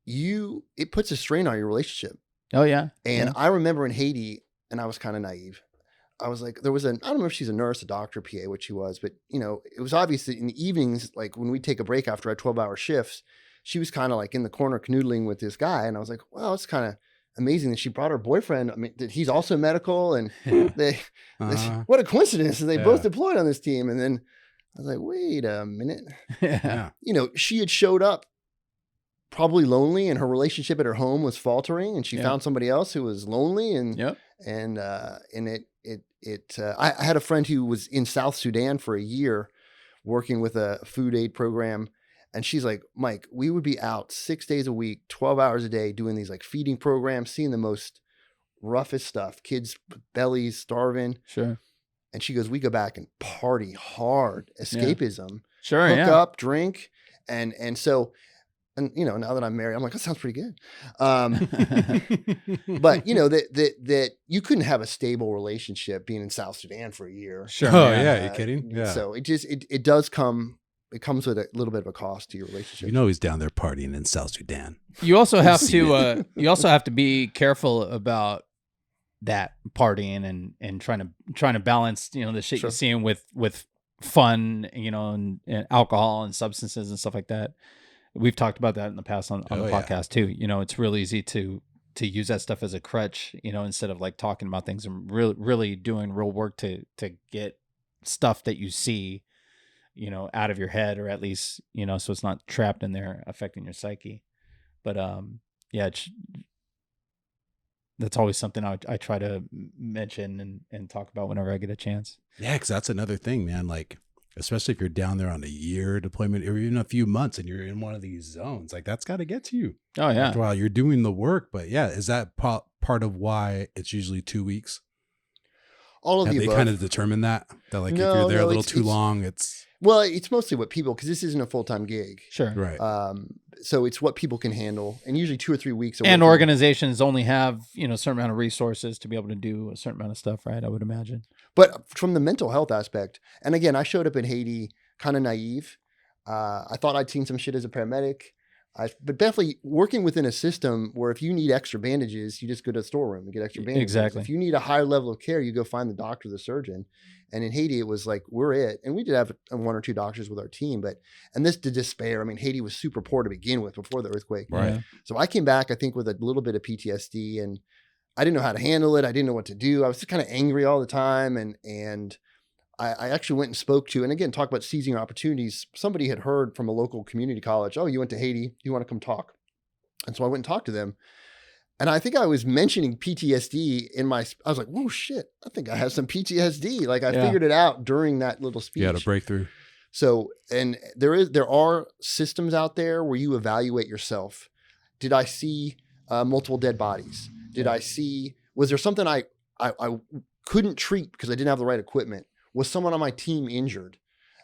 it puts a strain on your relationship. Oh yeah. And I remember in Haiti, and I was kind of naive. I was like, I don't know if she's a nurse, a doctor, PA, what she was, but it was obvious that in the evenings, like when we take a break after our 12-hour shifts, she was kind of like in the corner canoodling with this guy. And I was like, well, it's kind of amazing that she brought her boyfriend. I mean, that he's also medical, and what a coincidence that they both deployed on this team. And then I was like, wait a minute. She had showed up probably lonely, and her relationship at her home was faltering, and she found somebody else who was lonely. I had a friend who was in South Sudan for a year working with a food aid program. And she's like, Mike, we would be out 6 days a week, 12 hours a day, doing these like feeding programs, seeing the most roughest stuff, kids' bellies starving. Sure. And she goes, we go back and party hard, escapism, Sure. hook Yeah. up, drink. And so, and you know, now that I'm married, I'm like, that sounds pretty good. But you know, that you couldn't have a stable relationship being in South Sudan for a year. Sure. Oh yeah, you kidding? Yeah. So it does come, it comes with a little bit of a cost to your relationship. You know he's down there partying in South Sudan. You also have to you also have to be careful about that partying and trying to balance, you know, the shit Sure. you're seeing with fun, you know, and alcohol and substances and stuff like that. We've talked about that in the past on the podcast too. You know, it's real easy to use that stuff as a crutch, you know, instead of like talking about things and really doing real work to get stuff that you see, you know, out of your head, or at least, you know, so it's not trapped in there affecting your psyche. But yeah, that's always something I try to mention and talk about whenever I get a chance. Yeah, because that's another thing, man. Like, especially if you're down there on a year deployment or even a few months and you're in one of these zones, like that's got to get to you. Oh yeah. After a while, you're doing the work. But yeah, is that part of why it's usually 2 weeks? All of Have the they above. kind of determined that like No, if you're there no, a little it's- too long, it's Well, it's mostly what people, because this isn't a full-time gig. Sure. right. So it's what people can handle, and usually 2 or 3 weeks. away And from- organizations only have, you know, a certain amount of resources to be able to do a certain amount of stuff, right? I would imagine. But from the mental health aspect, and again, I showed up in Haiti kind of naive. I thought I'd seen some shit as a paramedic. But definitely working within a system where if you need extra bandages, you just go to the storeroom and get extra bandages. Exactly. If you need a higher level of care, you go find the doctor, the surgeon. And in Haiti, it was like, we're it. And we did have 1 or 2 doctors with our team, and this to despair. I mean, Haiti was super poor to begin with before the earthquake. Right. Yeah. So I came back, I think, with a little bit of PTSD, and I didn't know how to handle it. I didn't know what to do. I was just kind of angry all the time. And I actually went and spoke to, and again, talk about seizing opportunities. Somebody had heard from a local community college, oh, you went to Haiti, you want to come talk? And so I went and talked to them. And I think I was mentioning PTSD I was like, whoa, shit, I think I have some PTSD. Like I figured it out during that little speech. You had a breakthrough. So, and there are systems out there where you evaluate yourself. Did I see multiple dead bodies? Was there something I couldn't treat because I didn't have the right equipment? Was someone on my team injured?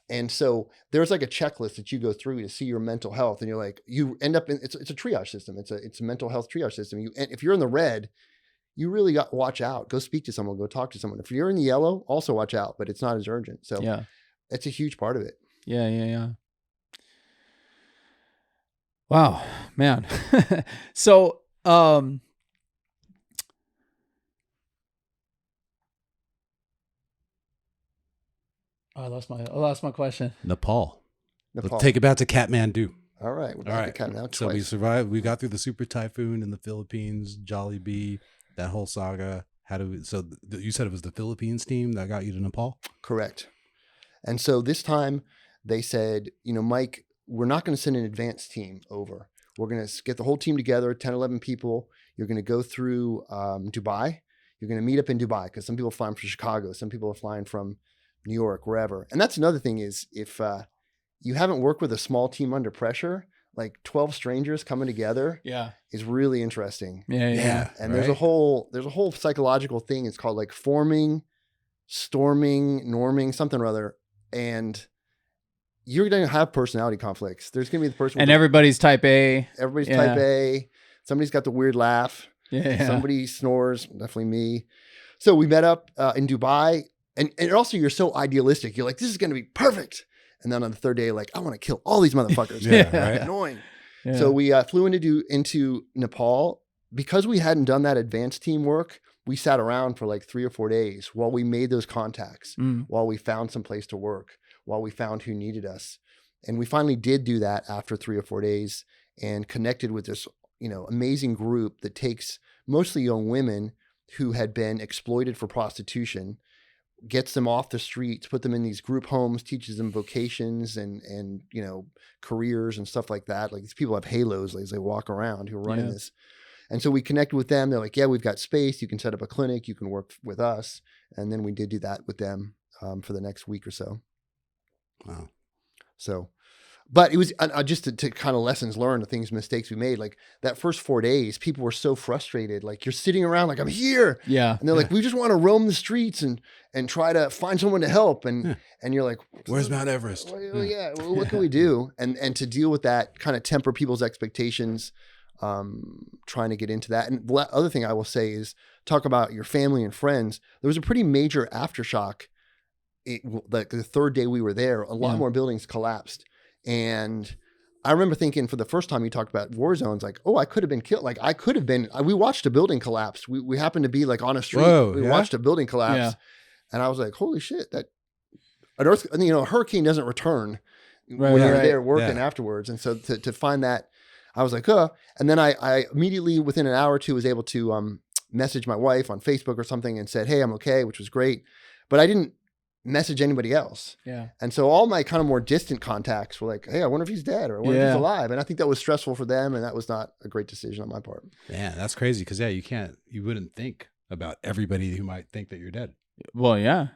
And so there's like a checklist that you go through to see your mental health, and you're like, you end up in, it's a triage system. It's a mental health triage system. And if you're in the red, you really got watch out. Go speak to someone, go talk to someone. If you're in the yellow, also watch out, but it's not as urgent. So Yeah. it's a huge part of it. Yeah. Wow, man. So, I lost my question. Nepal. Nepal. Let's take it back to Katmandu. All right. We're All back right. at Cat now So we twice. survived. We got through the super typhoon in the Philippines, Jolibee, that whole saga. You said it was the Philippines team that got you to Nepal? Correct. And so this time they said, Mike, we're not going to send an advanced team over. We're going to get the whole team together, 10, 11 people. You're going to go through Dubai. You're going to meet up in Dubai because some people fly from Chicago. Some people are flying from New York, wherever. And that's another thing is if you haven't worked with a small team under pressure, like 12 strangers coming together Yeah. is really interesting. Yeah. And there's a whole psychological thing. It's called like forming, storming, norming, something or other. And you're going to have personality conflicts. There's going to be the person. And everybody's type A. Everybody's Yeah. type A. Somebody's got the weird laugh. Yeah. Somebody snores. Definitely me. So we met up in Dubai. And also you're so idealistic. You're like, this is going to be perfect. And then on the third day, like, I want to kill all these motherfuckers. Yeah, right. Annoying. Yeah. So we flew into Nepal. Because we hadn't done that advanced teamwork, we sat around for like 3 or 4 days while we made those contacts, while we found some place to work, while we found who needed us. And we finally did do that after 3 or 4 days and connected with this, amazing group that takes mostly young women who had been exploited for prostitution, gets them off the streets, put them in these group homes, teaches them vocations and careers and stuff like that. Like these people have halos as they walk around who are running this. And so we connected with them. They're like, yeah, we've got space. You can set up a clinic. You can work with us. And then we did do that with them for the next week or so. Wow. So But it was just to kind of lessons learned, the things, mistakes we made. Like that first 4 days, people were so frustrated. Like you're sitting around like, I'm here. Yeah. And they're like, we just want to roam the streets and try to find someone to help. And you're like, Where's Mount Everest? Well, well, what can we do? And to deal with that, kind of temper people's expectations, trying to get into that. And the other thing I will say is talk about your family and friends. There was a pretty major aftershock. Like the third day we were there, a lot more buildings collapsed. And I remember thinking for the first time you talked about war zones, like, oh, I could have been killed. Like I could have been, we watched a building collapse. We happened to be like on a street. Whoa, we watched a building collapse. And I was like, holy shit, that an earth, a hurricane doesn't return when you're there working afterwards. And so to find that, I was like, and then I immediately within an hour or two was able to message my wife on Facebook or something and said, hey, I'm okay, which was great. But I didn't message anybody else. Yeah. And so all my kind of more distant contacts were like, hey, I wonder if he's dead or I wonder if he's alive. And I think that was stressful for them. And that was not a great decision on my part. Man, that's crazy. Cause you wouldn't think about everybody who might think that you're dead. Well, yeah.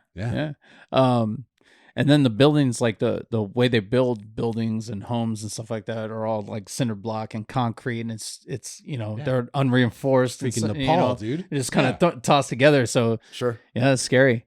And then the buildings, like the way they build buildings and homes and stuff like that are all like cinder block and concrete. And it's they're unreinforced. Freaking Nepal, dude. It's just kind of tossed together. So sure. Yeah, it's scary.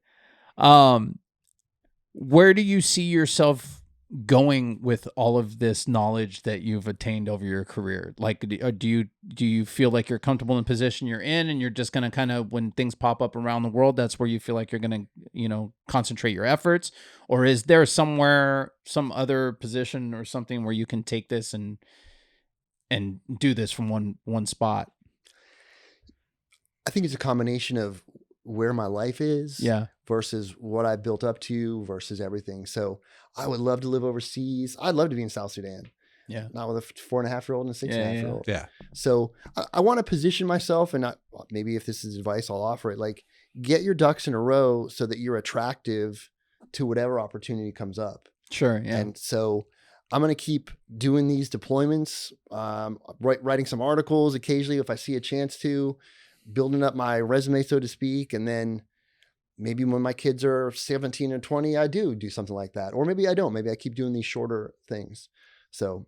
Where do you see yourself going with all of this knowledge that you've attained over your career? Like, do you feel like you're comfortable in the position you're in and you're just going to kind of, when things pop up around the world, that's where you feel like you're going to, concentrate your efforts? Or is there somewhere, some other position or something where you can take this and do this from one spot? I think it's a combination of where my life is versus what I built up to versus everything. So I would love to live overseas. I'd love to be in South Sudan. Yeah. Not with a 4.5-year-old and a 6.5-year-old. Yeah. So I want to position myself and maybe if this is advice, I'll offer it. Like get your ducks in a row so that you're attractive to whatever opportunity comes up. Sure. Yeah. And so I'm going to keep doing these deployments, writing some articles occasionally if I see a chance to, building up my resume, so to speak. And then maybe when my kids are 17 and 20, I do something like that. Or maybe I don't. Maybe I keep doing these shorter things. So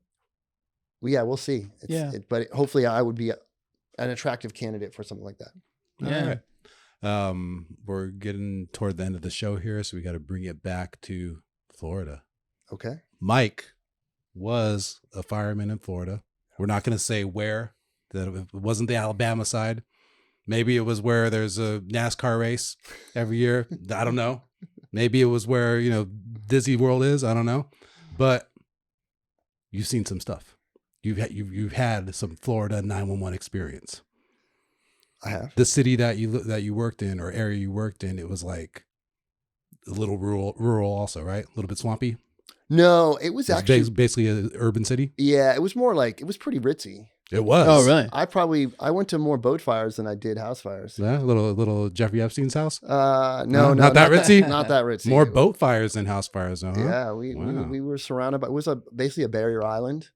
we'll see. But hopefully I would be an attractive candidate for something like that. Yeah. All right. We're getting toward the end of the show here, so we got to bring it back to Florida. Okay. Mike was a fireman in Florida. We're not going to say where. That it wasn't the Alabama side. Maybe it was where there's a NASCAR race every year. I don't know. Maybe it was where, Disney World is. I don't know. But you've seen some stuff. You've had some Florida 911 experience. I have. The city that you worked in or area you worked in, it was like a little rural also, right? A little bit swampy. No, it was actually basically an urban city. Yeah, it was more like, it was pretty ritzy. It was. Oh, really? I went to more boat fires than I did house fires. Yeah, a little Jeffrey Epstein's house. No, not that ritzy. Not that ritzy. More boat fires than house fires, though. Huh? Yeah, we were surrounded by. It was basically a barrier island,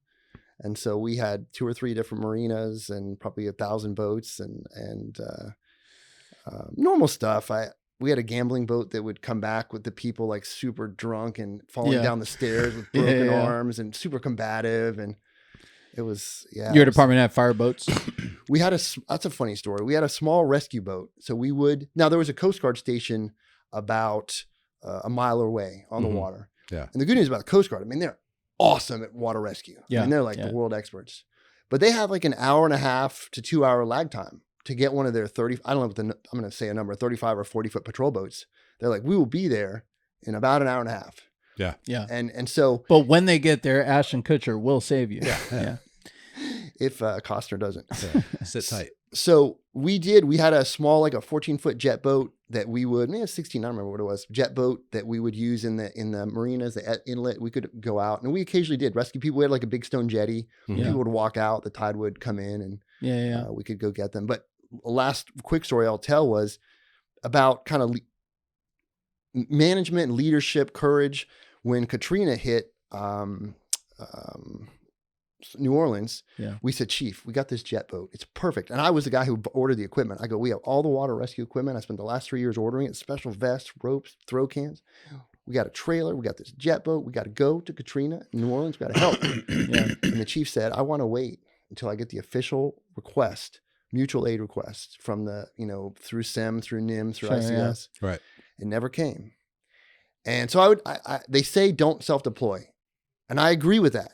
and so we had 2 or 3 different marinas and probably 1,000 boats and normal stuff. We had a gambling boat that would come back with the people like super drunk and falling down the stairs with broken arms and super combative and. It was, Your department had fire boats? We had that's a funny story. We had a small rescue boat. So there was a Coast Guard station about a mile away on the water. Yeah. And the good news about the Coast Guard, they're awesome at water rescue. Yeah. They're like the world experts. But they have like an 1.5 to 2 hour lag time to get one of their 30, I don't know I'm going to say a number, 35 or 40 foot patrol boats. They're like, we will be there in about an hour and a half. Yeah. Yeah. And so. But when they get there, Ashton Kutcher will save you. Yeah. If Costner doesn't. Yeah. Sit tight. So we had a small, like a 14-foot jet boat that we would, maybe 16, I don't remember what it was, jet boat that we would use in the marinas, the inlet. We could go out and we occasionally did rescue people. We had like a big stone jetty. Mm-hmm. People would walk out, the tide would come in and we could go get them. But last quick story I'll tell was about kind of management and leadership, courage. When Katrina hit New Orleans, we said, Chief, we got this jet boat. It's perfect. And I was the guy who ordered the equipment. I go, we have all the water rescue equipment. I spent the last 3 years ordering it, special vests, ropes, throw cans. We got a trailer. We got this jet boat. We got to go to Katrina, New Orleans. We got to help. Yeah. And the chief said, I want to wait until I get the official request, mutual aid request from the, through SEM, through NIM, through Sure, ICS. Yeah. Right. It never came. And so they say don't self-deploy. And I agree with that,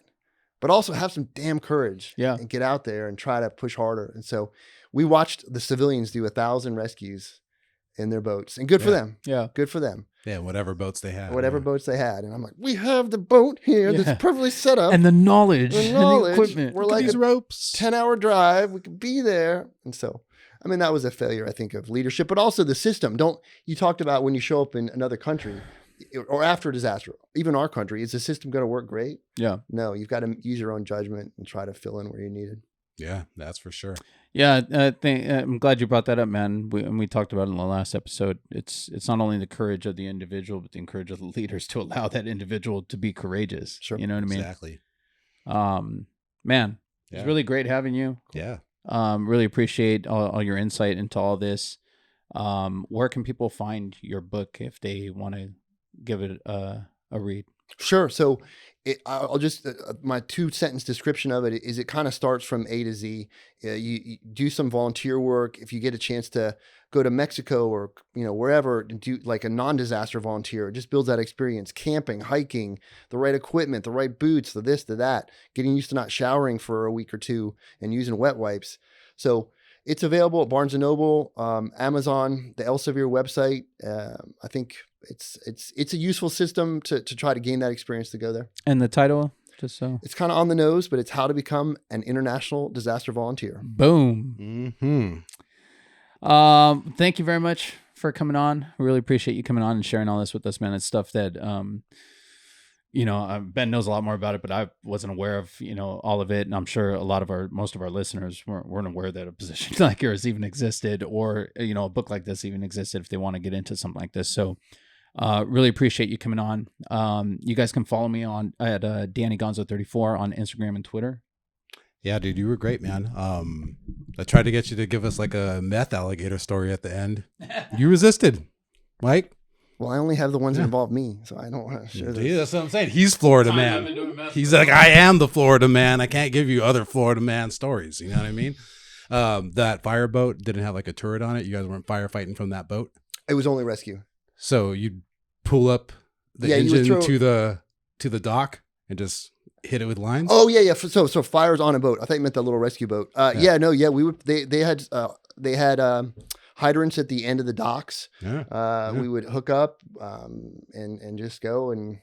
but also have some damn courage and get out there and try to push harder. And so we watched the civilians do 1,000 rescues in their boats, and good for them. Yeah. Good for them. Yeah. Whatever boats they had. Whatever boats they had. And I'm like, we have the boat here that's perfectly set up. And the knowledge, The and the knowledge. equipment. We're like these ropes. 10-hour drive. We could be there. And so, I mean, that was a failure, I think, of leadership, but also the system. You talked about when you show up in another country or after a disaster, even our country, is the system going to work great? Yeah. No, you've got to use your own judgment and try to fill in where you're needed. Yeah, that's for sure. Yeah, I'm glad you brought that up, man. We talked about it in the last episode. It's not only the courage of the individual, but the courage of the leaders to allow that individual to be courageous. Sure. You know what I mean? Exactly. Man, it's really great having you. Yeah. Really appreciate all your insight into all this. Where can people find your book if they want to give it a read? Sure. So I'll just, my 2-sentence description of it is it kind of starts from A to Z. You do some volunteer work. If you get a chance to go to Mexico or, wherever, do like a non-disaster volunteer, it just builds that experience. Camping, hiking, the right equipment, the right boots, the this, the that, getting used to not showering for a week or two and using wet wipes. So it's available at Barnes & Noble, Amazon, the Elsevier website. I think it's a useful system to try to gain that experience to go there. And the title, just so. It's kind of on the nose, but it's How to Become an International Disaster Volunteer. Boom. Mm-hmm. Thank you very much for coming on. We really appreciate you coming on and sharing all this with us, man. It's stuff that, Ben knows a lot more about it, but I wasn't aware of, all of it. And I'm sure most of our listeners weren't aware that a position like yours even existed, or, a book like this even existed if they want to get into something like this. So, really appreciate you coming on. You guys can follow me at Danny Gonzo 34 on Instagram and Twitter. Yeah, dude, you were great, man. I tried to get you to give us like a meth alligator story at the end. You resisted, Mike. Well, I only have the ones that involve me, so I don't want to share Dude, this. that's what I'm saying. He's Florida man. He's like, I am the Florida man. I can't give you other Florida man stories. You know what I mean? That fireboat didn't have like a turret on it. You guys weren't firefighting from that boat. It was only rescue. So you'd pull up the engine to the dock and just hit it with lines. Oh yeah. So fires on a boat. I thought you meant that little rescue boat. We would. They had hydrants at the end of the docks. Yeah. We would hook up and just go, and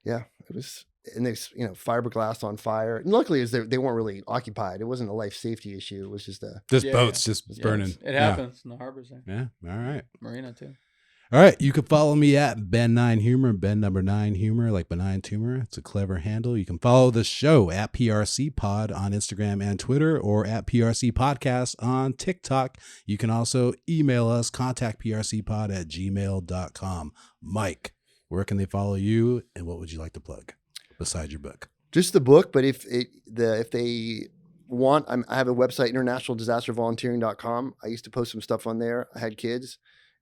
it was, and they fiberglass on fire. And luckily, they weren't really occupied. It wasn't a life safety issue. It was just boats just burning. It happens in the harbors there. Yeah. All right. Marina too. All right. You can follow me at Ben9Humor, Ben number 9 humor, like benign tumor. It's a clever handle. You can follow the show at PRC Pod on Instagram and Twitter, or at PRC Podcast on TikTok. You can also email us, contactprcpod@gmail.com. Mike, where can they follow you, and what would you like to plug besides your book? just the book. But if they want, I have a website, internationaldisastervolunteering.com. I used to post some stuff on there. I had kids.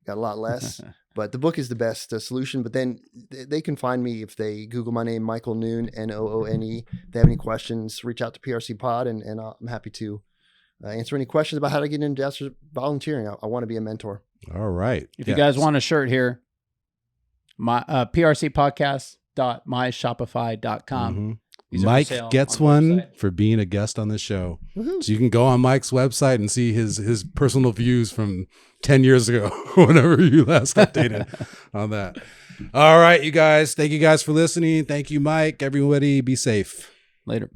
Got a lot less, but the book is the best solution. But then they can find me if they Google my name, Michael Noone, Noone. If they have any questions, reach out to PRC Pod, and I'm happy to answer any questions about how to get into disaster volunteering. I want to be a mentor. All right. If you guys want a shirt here, my prcpodcast.myshopify.com. Mm-hmm. Mike gets one for being a guest on the show. Woo-hoo. So you can go on Mike's website and see his personal views from 10 years ago, whenever you last updated on that. All right, you guys. Thank you guys for listening. Thank you, Mike. Everybody be safe. Later.